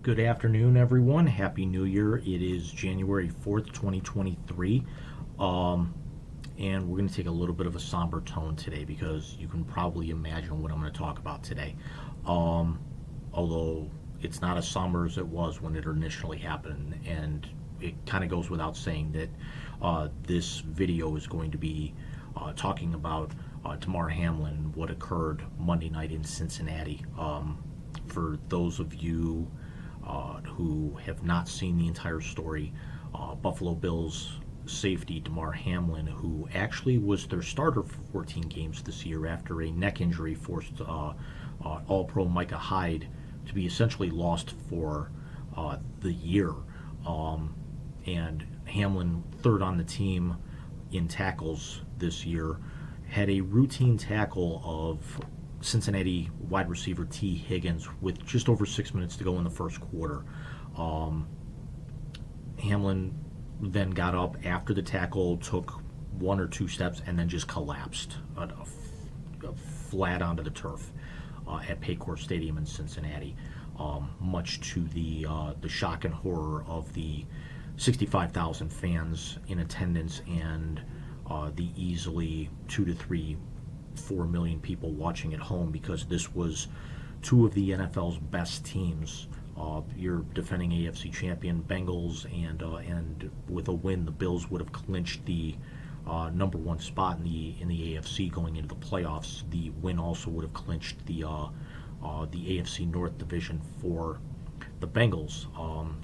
Good afternoon, everyone. Happy New Year. It is January 4th, 2023. And we're going to take a little bit of a somber tone today because you can probably imagine what I'm going to talk about today. Although it's not as somber as it was when it initially happened. And it kind of goes without saying that this video is going to be talking about Damar Hamlin, what occurred Monday night in Cincinnati. For those of you who have not seen the entire story, Buffalo Bills safety Damar Hamlin, who actually was their starter for 14 games this year after a neck injury, forced All-Pro Micah Hyde to be essentially lost for the year. And Hamlin, third on the team in tackles this year, had a routine tackle of Cincinnati wide receiver T. Higgins with just over 6 minutes to go in the first quarter. Hamlin then got up after the tackle, took one or two steps, and then just collapsed flat onto the turf at Paycor Stadium in Cincinnati, much to the shock and horror of the 65,000 fans in attendance and the easily 4 million people watching at home, because this was two of the NFL's best teams. Your defending AFC champion Bengals, and with a win, the Bills would have clinched the number one spot in the AFC going into the playoffs. The win also would have clinched the AFC North division for the Bengals.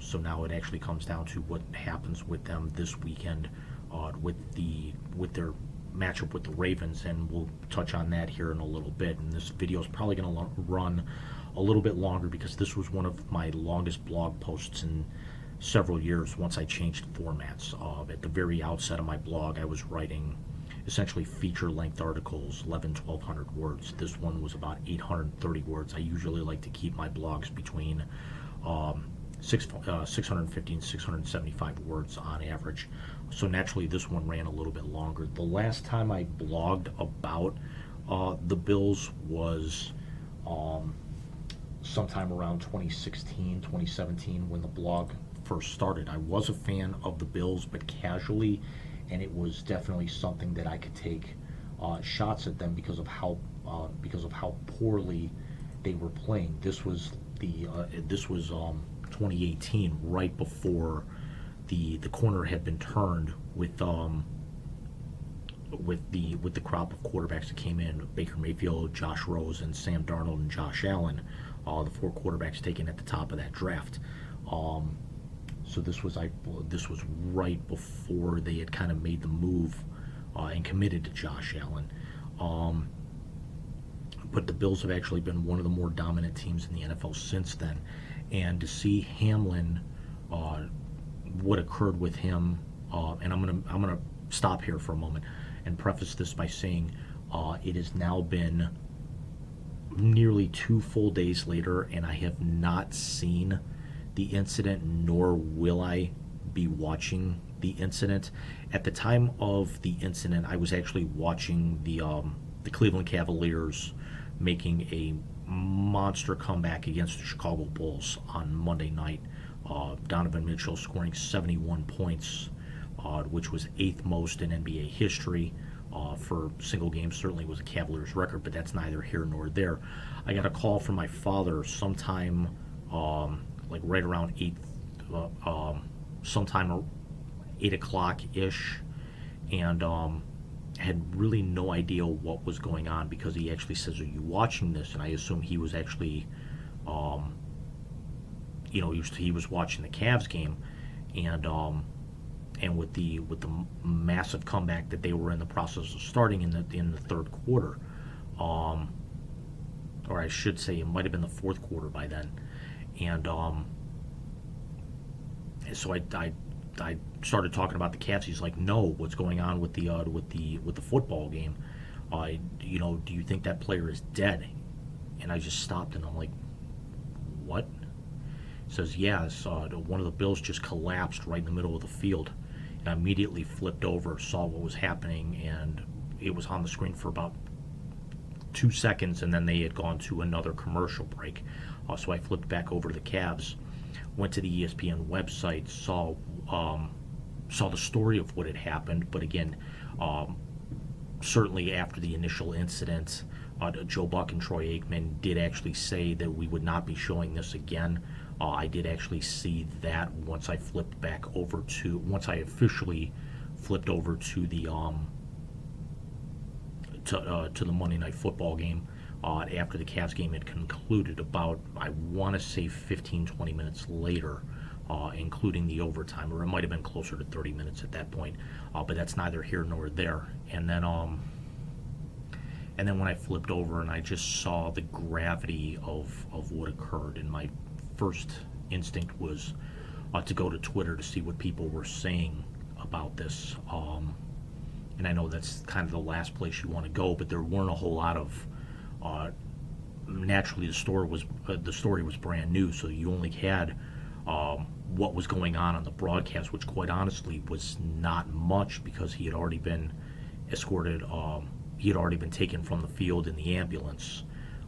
So now it actually comes down to what happens with them this weekend with their matchup with the Ravens, and we'll touch on that here in a little bit. And this video is probably going to run a little bit longer because this was one of my longest blog posts in several years once I changed formats. At the very outset of my blog, I was writing essentially feature-length articles, 1,100 words. This one was about 830 words. I usually like to keep my blogs between 650 and 675 words on average. So naturally, this one ran a little bit longer. The last time I blogged about the Bills was sometime around 2016, 2017, when the blog first started. I was a fan of the Bills, but casually, and it was definitely something that I could take shots at them because of how poorly they were playing. This was 2018, right before the corner had been turned with the crop of quarterbacks that came in: Baker Mayfield, Josh Rose, and Sam Darnold and Josh Allen, the four quarterbacks taken at the top of that draft. So this was right before they had kind of made the move and committed to Josh Allen. But the Bills have actually been one of the more dominant teams in the NFL since then. And to see Hamlin, what occurred with him, and I'm gonna stop here for a moment and preface this by saying it has now been nearly 2 full days later, and I have not seen the incident, nor will I be watching the incident. At the time of the incident, I was actually watching the Cleveland Cavaliers making a monster comeback against the Chicago Bulls on Monday night. Donovan Mitchell scoring 71 points, which was 8th most in NBA history for single games. Certainly was a Cavaliers record, but that's neither here nor there. I got a call from my father sometime like right around 8 o'clock ish, and had really no idea what was going on, because he actually says, "Are you watching this?" And I assume he was actually, he was watching the Cavs game, and with the massive comeback that they were in the process of starting in the third quarter, or I should say, it might have been the fourth quarter by then, and so I started talking about the Cavs. He's like, "No, what's going on with the football game? Do you think that player is dead?" And I just stopped, and I'm like, "What?" He says, "Yeah, one of the Bills just collapsed right in the middle of the field." And I immediately flipped over, saw what was happening, and it was on the screen for about 2 seconds, and then they had gone to another commercial break. So I flipped back over to the Cavs. went to the ESPN website, saw the story of what had happened. But again, certainly after the initial incident, Joe Buck and Troy Aikman did actually say that we would not be showing this again. I did actually see that once I officially flipped over to the to the Monday Night Football game after the Cavs game had concluded, about, I want to say, 15-20 minutes later, including the overtime, or it might have been closer to 30 minutes at that point, but that's neither here nor there. And then when I flipped over and I just saw the gravity of what occurred, and my first instinct was to go to Twitter to see what people were saying about this. And I know that's kind of the last place you want to go, but there weren't a whole lot of. Naturally, the story was brand new, so you only had what was going on the broadcast, which quite honestly was not much, because he had already been escorted. He had already been taken from the field in the ambulance,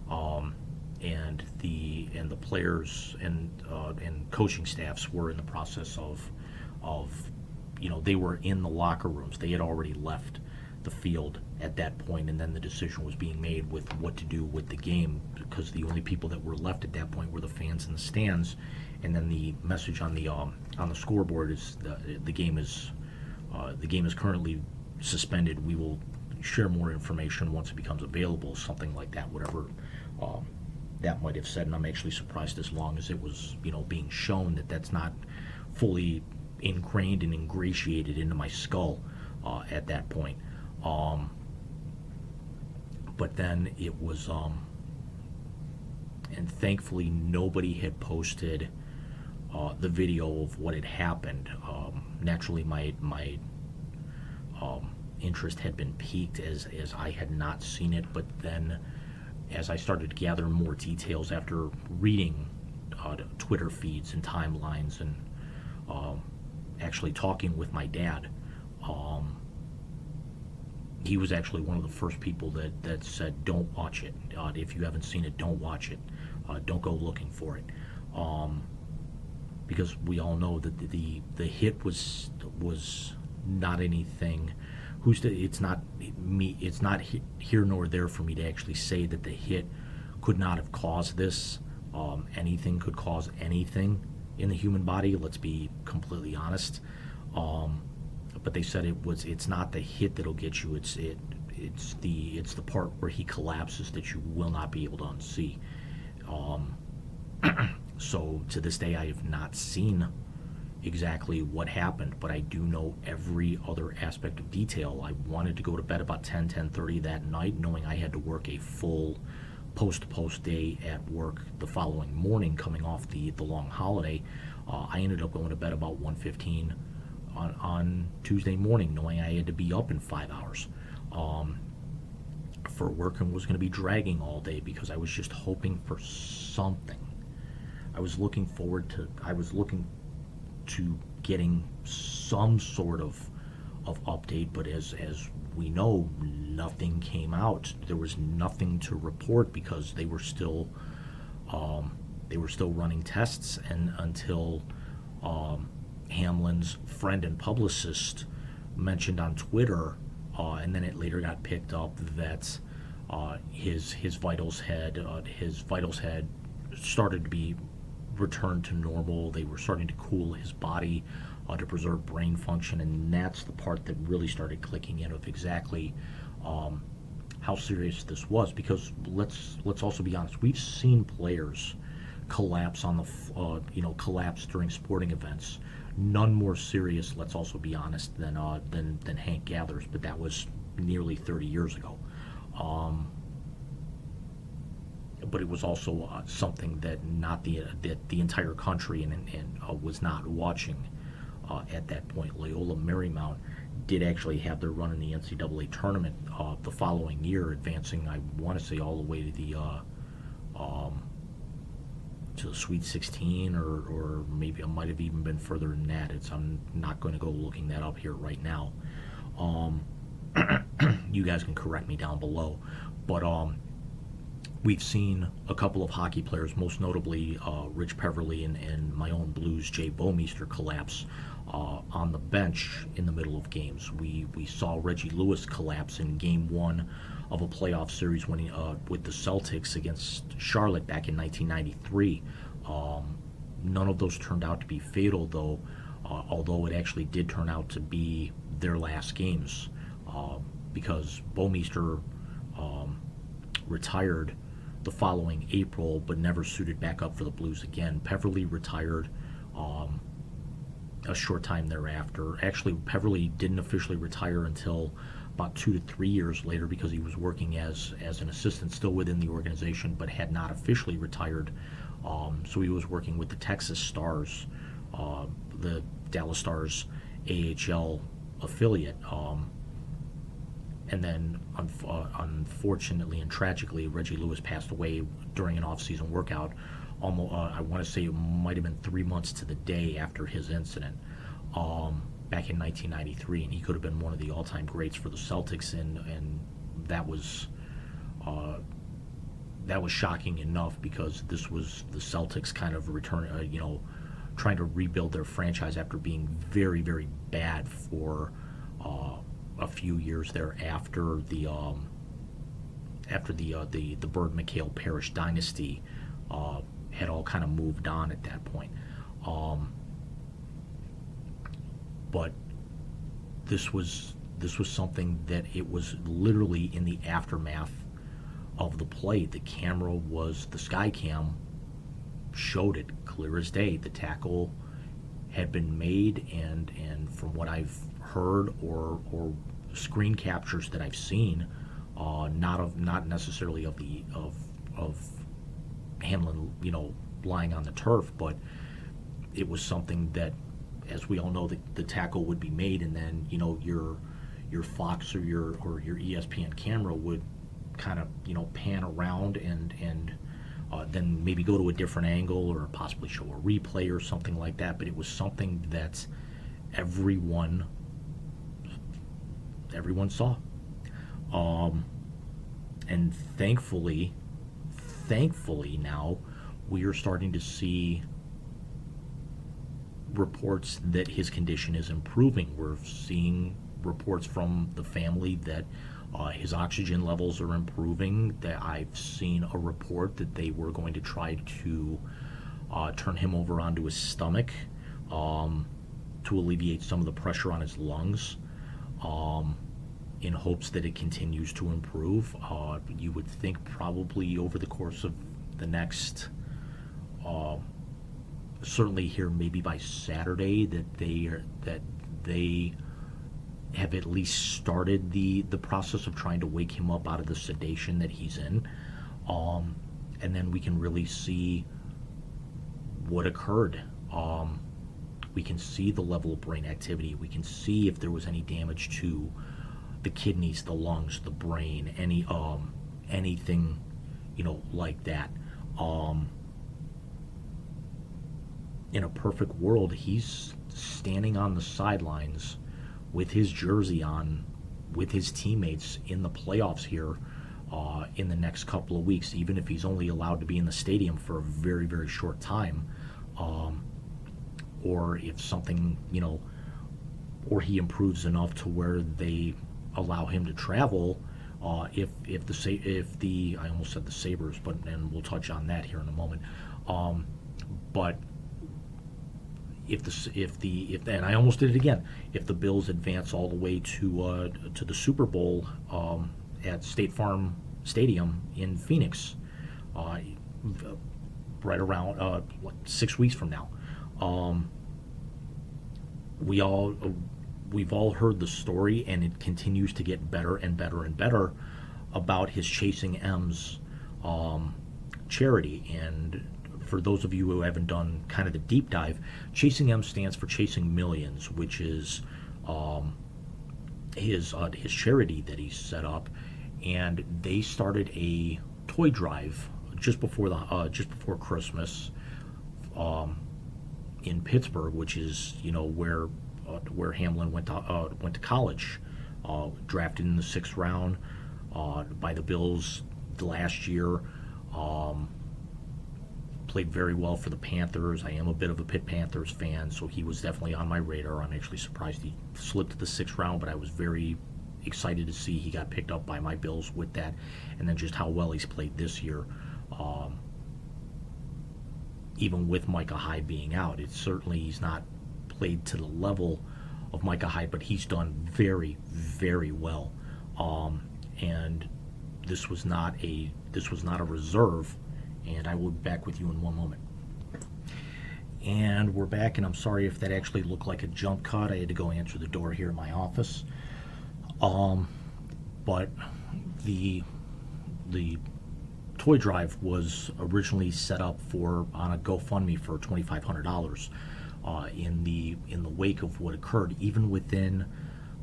and the players and coaching staffs were in the process of they were in the locker rooms. They had already left the field at that point, and then the decision was being made with what to do with the game, because the only people that were left at that point were the fans in the stands. And then the message on the scoreboard is the game is currently suspended. We will share more information once it becomes available, something like that, whatever that might have said. And I'm actually surprised, as long as it was being shown, that that's not fully ingrained and ingratiated into my skull at that point. But then it was, and thankfully nobody had posted the video of what had happened. Naturally, my interest had been piqued as I had not seen it, but then as I started to gather more details after reading Twitter feeds and timelines, and actually talking with my dad, he was actually one of the first people that said, don't watch it. If you haven't seen it, don't watch it. Don't go looking for it. Because we all know that the hit was not anything. It's not me. It's not here nor there for me to actually say that the hit could not have caused this. Anything could cause anything in the human body. Let's be completely honest. But they said it's not the hit that'll get you. It's the part where he collapses that you will not be able to unsee. So to this day, I have not seen exactly what happened, but I do know every other aspect of detail. I wanted to go to bed about 10:30 that night, knowing I had to work a full post day at work the following morning, coming off the long holiday. I ended up going to bed about 1:15 on Tuesday morning, knowing I had to be up in 5 hours for work, and was going to be dragging all day, because I was just hoping for something. I was looking to getting some sort of update, but as we know, nothing came out. There was nothing to report, because they were still running tests, and until Hamlin's friend and publicist mentioned on Twitter, and then it later got picked up that his vitals had started to be returned to normal. They were starting to cool his body to preserve brain function, and that's the part that really started clicking in of exactly how serious this was. Because let's also be honest, we've seen players collapse collapse during sporting events. None more serious, let's also be honest, than Hank Gathers, but that was nearly 30 years ago. But it was also something that the entire country and was not watching at that point. Loyola Marymount did actually have their run in the NCAA tournament the following year, advancing, I want to say, all the way to the Sweet 16, or maybe it might have even been further than that. I'm not going to go looking that up here right now. You guys can correct me down below, but we've seen a couple of hockey players, most notably Rich Peverly and my own Blues Jay Bouwmeester, collapse on the bench in the middle of games. We saw Reggie Lewis collapse in Game 1 of a playoff series when with the Celtics against Charlotte back in 1993. None of those turned out to be fatal, though, although it actually did turn out to be their last games, because Bouwmeester retired the following April, but never suited back up for the Blues again. Peverly retired a short time thereafter. Actually, Peverly didn't officially retire until about 2 to 3 years later, because he was working as an assistant still within the organization, but had not officially retired. So he was working with the Texas Stars, the Dallas Stars AHL affiliate. And then, unfortunately and tragically, Reggie Lewis passed away during an off-season workout. Almost, I want to say it might have been 3 months to the day after his incident, back in 1993, and he could have been one of the all-time greats for the Celtics, and that was shocking enough, because this was the Celtics kind of return, trying to rebuild their franchise after being very, very bad for a few years there after the Bird McHale Parrish dynasty had all kind of moved on at that point. But this was something that it was literally in the aftermath of the play. The sky cam showed it clear as day. The tackle had been made, and from what I've heard or screen captures that I've seen, not necessarily of Hamlin, lying on the turf, but it was something that, as we all know, the tackle would be made, and then your Fox or your ESPN camera would kind of pan around and then maybe go to a different angle or possibly show a replay or something like that. But it was something that everyone saw, and thankfully now we are starting to see reports that his condition is improving. We're seeing reports from the family that his oxygen levels are improving. That I've seen a report that they were going to try to turn him over onto his stomach to alleviate some of the pressure on his lungs, in hopes that it continues to improve. You would think probably over the course of the next, certainly here maybe by Saturday, that they have at least started the process of trying to wake him up out of the sedation that he's in, and then we can really see what occurred. We can see the level of brain activity. We can see if there was any damage to the kidneys, the lungs, the brain, anything, like that. In a perfect world, he's standing on the sidelines with his jersey on, with his teammates in the playoffs here in the next couple of weeks, even if he's only allowed to be in the stadium for a very, very short time, or if something, or he improves enough to where they allow him to travel. If the I almost said the Sabres, and we'll touch on that here in a moment. But and I almost did it again. If the Bills advance all the way to the Super Bowl at State Farm Stadium in Phoenix, right around 6 weeks from now, we've all heard the story, and it continues to get better and better and better about his Chasing M's charity. And for those of you who haven't done kind of the deep dive, Chasing M stands for Chasing Millions, which is his charity that he set up, and they started a toy drive just before Christmas in Pittsburgh, which is where Hamlin went to college, drafted in the 6th round by the Bills last year. Played very well for the Panthers. I am a bit of a Pitt Panthers fan, so he was definitely on my radar. I'm actually surprised he slipped to the 6th round, but I was very excited to see he got picked up by my Bills with that, and then just how well he's played this year. Even with Micah Hyde being out, he's not played to the level of Micah Hyde, but he's done very, very well. And this was not a reserve. And I will be back with you in one moment. And we're back, and I'm sorry if that actually looked like a jump cut. I had to go answer the door here in my office. But the toy drive was originally set up on a GoFundMe for $2,500. In the wake of what occurred, even within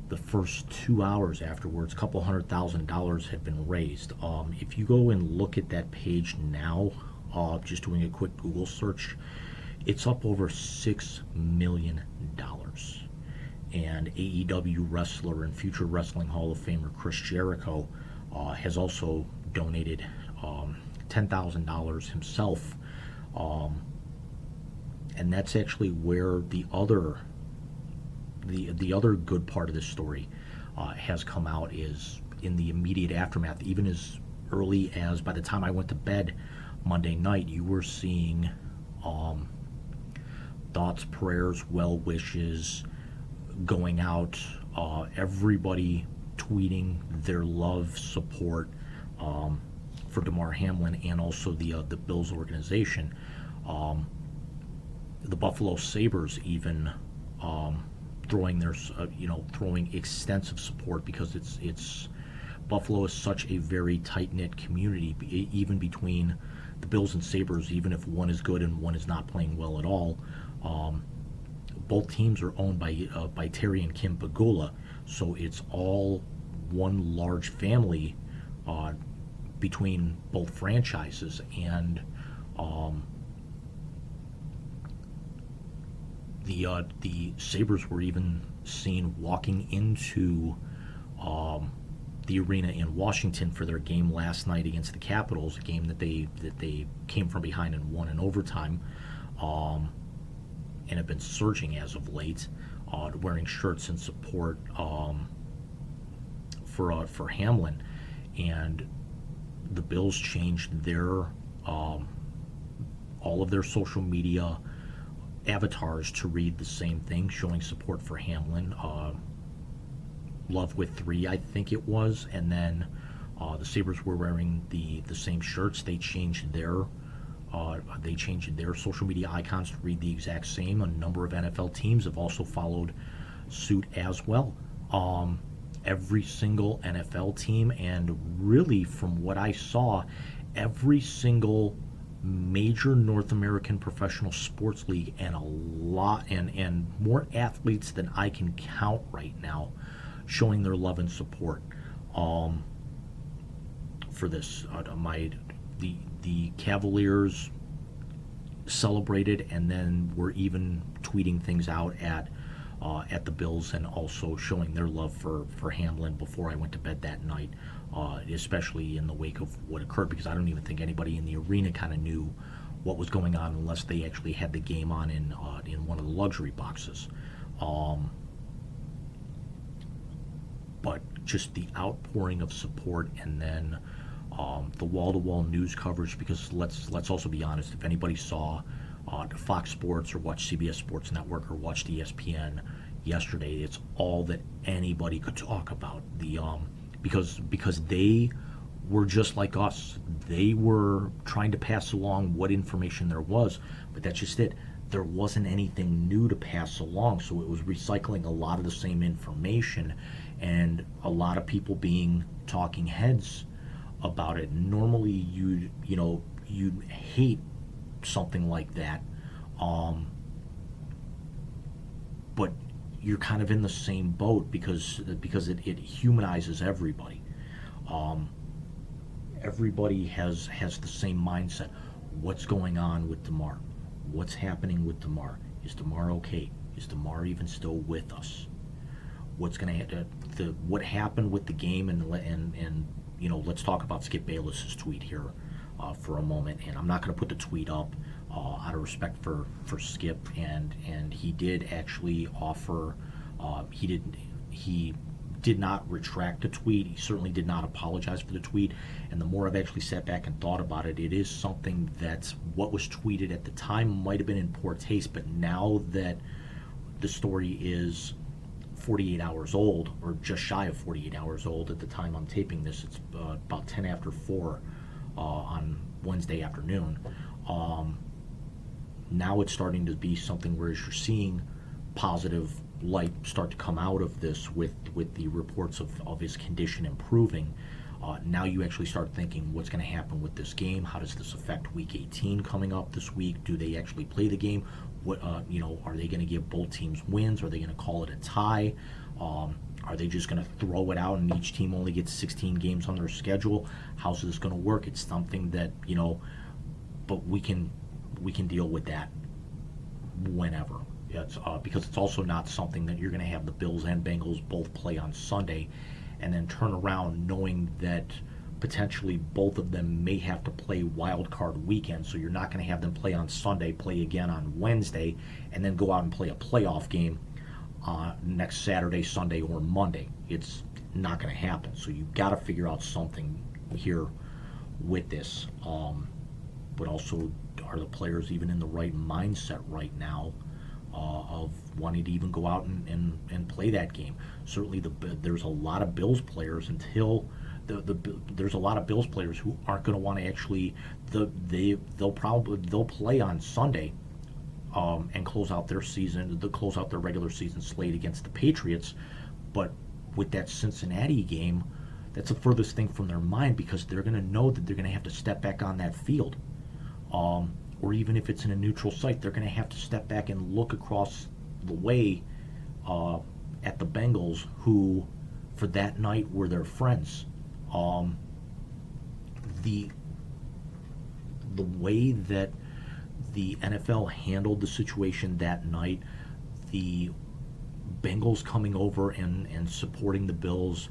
the first 2 hours afterwards, a couple $100,000 had been raised. If you go and look at that page now, just doing a quick Google search, it's up over $6 million. And AEW wrestler and future Wrestling Hall of Famer Chris Jericho has also donated $10,000 himself. And that's actually where the other good part of this story has come out, is in the immediate aftermath. Even as early as by the time I went to bed Monday night, you were seeing thoughts, prayers, well wishes going out, everybody tweeting their love, support for Damar Hamlin, and also the Bills organization. The Buffalo Sabres even throwing extensive support, because it's Buffalo is such a very tight-knit community, even between the Bills and Sabres. Even if one is good and one is not playing well at all, both teams are owned by Terry and Kim Pagula, so it's all one large family between both franchises. And the Sabres were even seen walking into the arena in Washington for their game last night against the Capitals, a game that they came from behind and won in overtime, and have been surging as of late, wearing shirts in support for Hamlin. And the Bills changed their all of their social media avatars to read the same thing, showing support for Hamlin. Love with 3, I think it was. And then the Sabres were wearing the same shirts. They changed their social media icons to read the exact same. A number of NFL teams have also followed suit as well. Every single NFL team, and really from what I saw, every single major North American professional sports league, and a lot and more athletes than I can count right now, showing their love and support for this. The Cavaliers celebrated, and then were even tweeting things out at the Bills, and also showing their love for Hamlin before I went to bed that night, especially in the wake of what occurred, because I don't even think anybody in the arena kind of knew what was going on unless they actually had the game on in one of the luxury boxes. But just the outpouring of support, and then the wall-to-wall news coverage, because let's also be honest, if anybody saw Fox Sports or watched CBS Sports Network or watched ESPN yesterday, it's all that anybody could talk about. Because they were just like us. They were trying to pass along what information there was, but that's just it. There wasn't anything new to pass along, so it was recycling a lot of the same information, and a lot of people being talking heads about it. Normally you'd hate something like that, but you're kind of in the same boat, because it humanizes everybody. Everybody has the same mindset. What's going on with Damar? What's happening with Damar? Is Damar okay? Is Damar even still with us? What's going to what happened with the game? And let's talk about Skip Bayless's tweet here for a moment, and I'm not going to put the tweet up out of respect for Skip, and he did actually offer. He did not retract the tweet. He certainly did not apologize for the tweet. And the more I've actually sat back and thought about it, it is something that what was tweeted at the time might have been in poor taste, but now that the story is 48 hours old, or just shy of 48 hours old at the time I'm taping this, it's about 10 after 4 on Wednesday afternoon. Now it's starting to be something where you're seeing positive light start to come out of this with the reports of his condition improving. Now you actually start thinking, what's going to happen with this game? How does this affect Week 18 coming up this week? Do they actually play the game? What are they going to give both teams wins? Are they going to call it a tie? Are they just going to throw it out and each team only gets 16 games on their schedule? How's this going to work? It's something that but we can deal with that whenever. It's, because it's also not something that you're going to have the Bills and Bengals both play on Sunday and then turn around knowing that potentially both of them may have to play wild card weekend. So you're not going to have them play on Sunday, play again on Wednesday, and then go out and play a playoff game next Saturday, Sunday, or Monday. It's not going to happen. So you've got to figure out something here with this. But also, are the players even in the right mindset right now of wanting to even go out and play that game? Certainly, there's a lot of Bills players there's a lot of Bills players who aren't going to want to actually. They'll play on Sunday and close out their season. They'll close out their regular season slate against the Patriots, but with that Cincinnati game, that's the furthest thing from their mind because they're going to know that they're going to have to step back on that field. Or even if it's in a neutral site, they're going to have to step back and look across the way at the Bengals, who, for that night, were their friends. The way that the NFL handled the situation that night, the Bengals coming over and supporting the Bills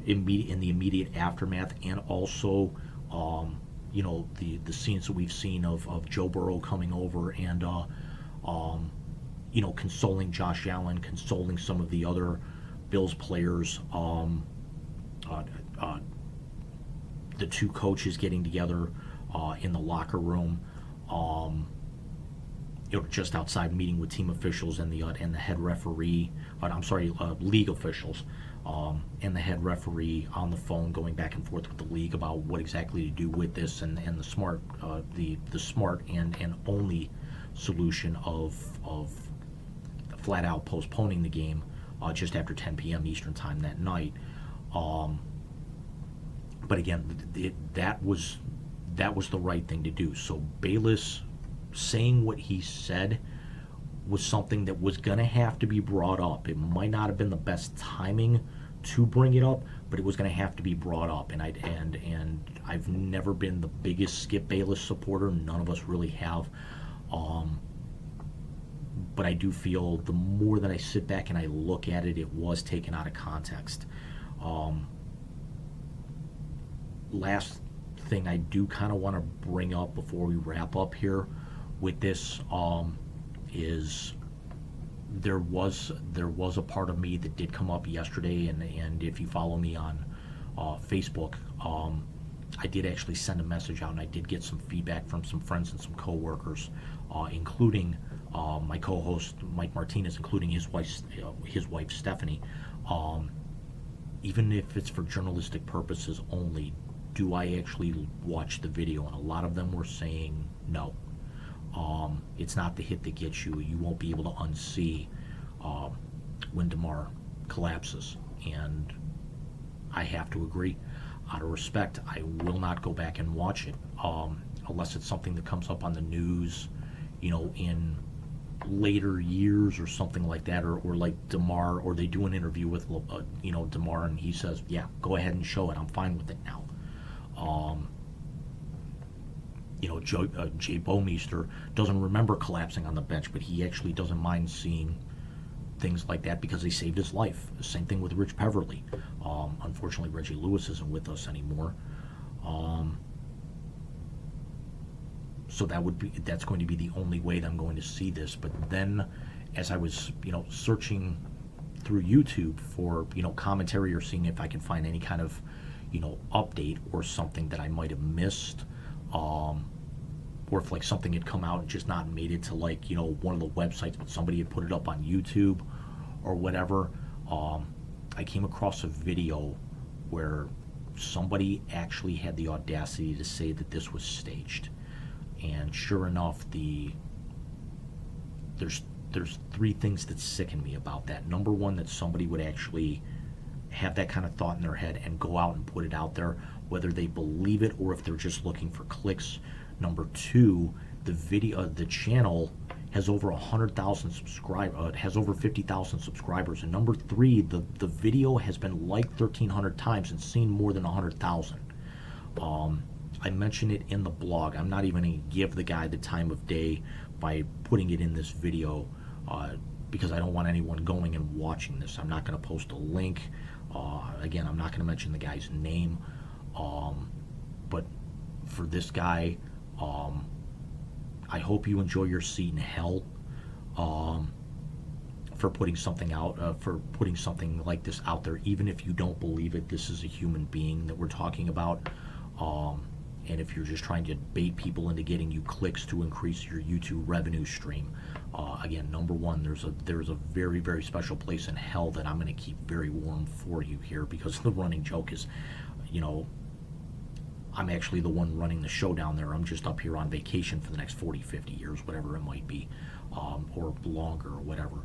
in the immediate aftermath, and also the scenes that we've seen of Joe Burrow coming over and consoling Josh Allen, consoling some of the other Bills players, the two coaches getting together in the locker room, just outside meeting with team officials and the head referee. League officials. And the head referee on the phone going back and forth with the league about what exactly to do with this, and the smart and only solution of flat out postponing the game just after 10 p.m. Eastern time that night. But again, that was the right thing to do. So Bayless saying what he said was something that was going to have to be brought up. It might not have been the best timing to bring it up, but it was going to have to be brought up. And I've never been the biggest Skip Bayless supporter. None of us really have. But I do feel the more that I sit back and I look at it, it was taken out of context. Last thing I do kind of want to bring up before we wrap up here with this is there was a part of me that did come up yesterday, and if you follow me on Facebook, I did actually send a message out, and I did get some feedback from some friends and some coworkers, including my co-host Mike Martinez, including his wife Stephanie. Even if it's for journalistic purposes only, do I actually watch the video? And a lot of them were saying no. It's not the hit that gets you. You won't be able to unsee when Damar collapses. And I have to agree. Out of respect, I will not go back and watch it unless it's something that comes up on the news, in later years or something like that, or like Damar, or they do an interview with Damar, and he says, yeah, go ahead and show it. I'm fine with it now. Jay Bomeister doesn't remember collapsing on the bench, but he actually doesn't mind seeing things like that because they saved his life. The same thing with Rich Peverly. Unfortunately, Reggie Lewis isn't with us anymore. So that's going to be the only way that I'm going to see this. But then, as I was searching through YouTube for commentary or seeing if I can find any kind of update or something that I might have missed, or if like something had come out and just not made it to like one of the websites, but somebody had put it up on YouTube or whatever. I came across a video where somebody actually had the audacity to say that this was staged, and sure enough, there's three things that sicken me about that. Number one, that somebody would actually have that kind of thought in their head and go out and put it out there, whether they believe it or if they're just looking for clicks. Number two, the channel has over 100,000 subscribers. It has over 50,000 subscribers. And number three, the video has been liked 1,300 times and seen more than 100,000. I mentioned it in the blog. I'm not even going to give the guy the time of day by putting it in this video, because I don't want anyone going and watching this. I'm not going to post a link. Again, I'm not going to mention the guy's name. But for this guy, I hope you enjoy your seat in hell for putting something out, for putting something like this out there. Even if you don't believe it, this is a human being that we're talking about. And if you're just trying to bait people into getting you clicks to increase your YouTube revenue stream, again, number one, there's a very, very special place in hell that I'm going to keep very warm for you here, because the running joke is, I'm actually the one running the show down there. I'm just up here on vacation for the next 40, 50 years, whatever it might be, or longer, or whatever.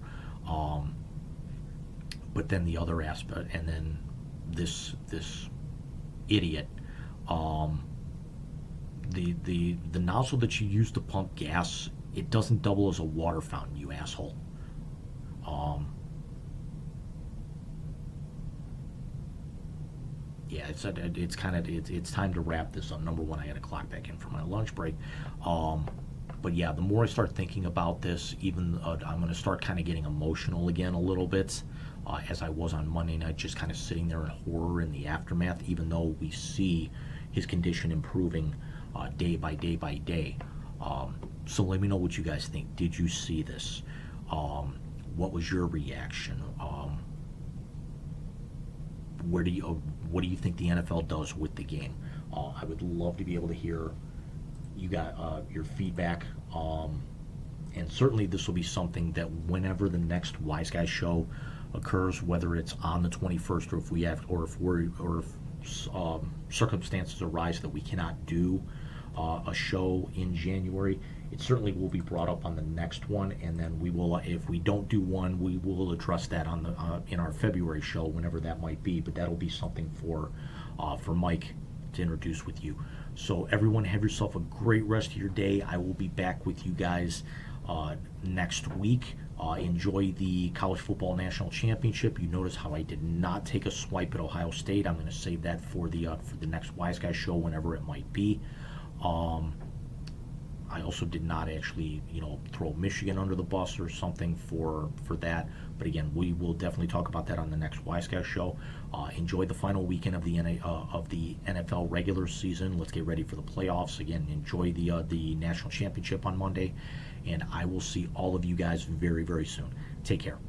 But then the other aspect, and then this idiot, the nozzle that you use to pump gas, it doesn't double as a water fountain, you asshole. Yeah, it's time to wrap this up. Number one, I got to clock back in for my lunch break. But yeah, the more I start thinking about this, even I'm going to start kind of getting emotional again a little bit, as I was on Monday night, just kind of sitting there in horror in the aftermath, even though we see his condition improving day by day by day. So let me know what you guys think. Did you see this? What was your reaction? What do you think the NFL does with the game? I would love to be able to hear you got your feedback, and certainly this will be something that whenever the next Wise Guy show occurs, whether it's on the 21st or if circumstances arise that we cannot do a show in January, it certainly will be brought up on the next one, and then we will, if we don't do one, we will address that on the in our February show, whenever that might be. But that'll be something for Mike to introduce with you. So everyone, have yourself a great rest of your day. I will be back with you guys next week. Enjoy the College Football National Championship. You notice how I did not take a swipe at Ohio State. I'm going to save that for the next Wise Guy show, whenever it might be. I also did not actually, throw Michigan under the bus or something for that. But again, we will definitely talk about that on the next Wise Guy show. Enjoy the final weekend of the NFL regular season. Let's get ready for the playoffs. Again, enjoy the national championship on Monday. And I will see all of you guys very, very soon. Take care.